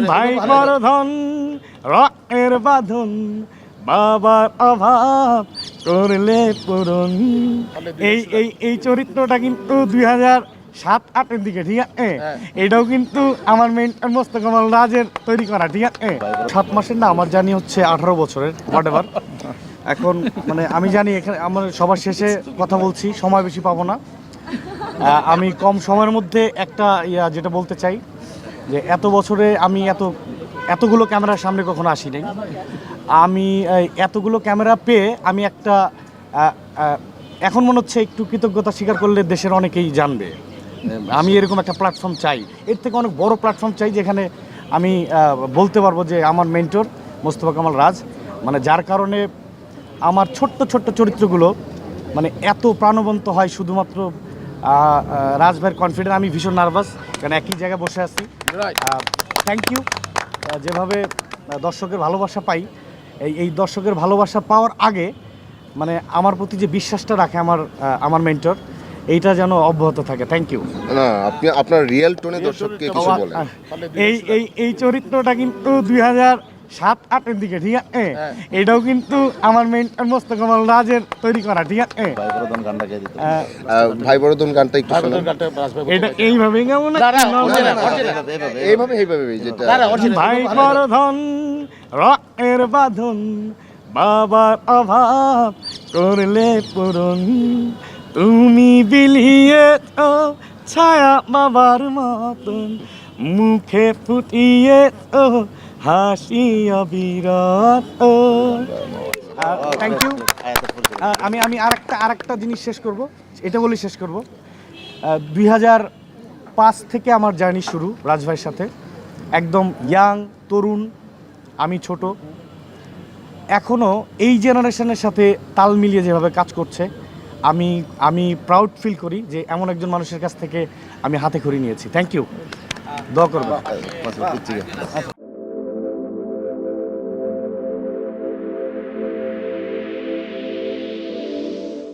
ভাই বর্ধন রক্তের বাঁধন বাবার অভাব করলে পূরণ। এই চরিত্রটা কিন্তু 2007-08 দিকে, ঠিক আছে? এটাও কিন্তু আমার মেন মোস্তফা কামাল রাজের তৈরি করা, ঠিক আছে? 7 মাসের না, আমার জানি হচ্ছে 18 বছরের, হোয়াট এভার। এখন মানে আমি জানি এখানে আমার সবার শেষে কথা বলছি, সময় বেশি পাবো না। আমি কম সময়ের মধ্যে একটা যেটা বলতে চাই যে এত বছরে আমি এতগুলো ক্যামেরার সামনে কখনো আসি নাই। আমি এতগুলো ক্যামেরা পেয়ে আমি একটা এখন মনে হচ্ছে একটু কৃতজ্ঞতা স্বীকার করলে দেশের অনেকেই জানবে। আমি এরকম একটা প্ল্যাটফর্ম চাই, এর থেকে অনেক বড় প্ল্যাটফর্ম চাই যেখানে আমি বলতে পারবো যে আমার মেন্টর মোস্তফা কামাল রাজ, মানে যার কারণে আমার ছোট্ট ছোট্ট চরিত্রগুলো মানে এত প্রাণবন্ত হয় শুধুমাত্র রাজ ভাইয়ের কনফিডেন্ট। আমি ভীষণ নার্ভাস কারণ একই জায়গায় বসে আছি। Thank you. যেভাবে দর্শকের ভালোবাসা পাই, এই দর্শকের ভালোবাসা পাওয়ার আগে মানে আমার প্রতি যে বিশ্বাসটা রাখে আমার মেন্টর, এইটা যেন অব্যাহত থাকে। Thank you. না, আপনি আপনার রিয়েল টোনে দর্শককে কিছু বলেন। এই চরিত্রটা কিন্তু 2007-08 দিকে, ঠিক আছে? এটাও কিন্তু আমার মেন্টর মোস্তফা কামাল রাজের তৈরি করা, ঠিক আছে? ভাই বড়দন গানটা একটু শোনান। এটা এইভাবে কেমন এইভাবে যেটা ভাই বর্ধন রক্তের বাঁধন বাবার অভাব করলে পূরণ। তুমি বিলিয়ে তো ছায়া বাবার মতন, মুখে ফুটিয়ে তো হাসি অবিরত। Thank you. আমি আরেকটা জিনিস শেষ করব, এটা বলে শেষ করব। 2005 থেকে আমার জার্নি শুরু রাজভাইয়ের সাথে, একদম ইয়াং তরুণ, আমি ছোট। এখনও এই জেনারেশনের সাথে তাল মিলিয়ে যেভাবে কাজ করছে, আমি প্রাউড ফিল করি যে এমন একজন মানুষের কাছ থেকে আমি হাতে খড়ি নিয়েছি। Thank you. দোয়া করবেন।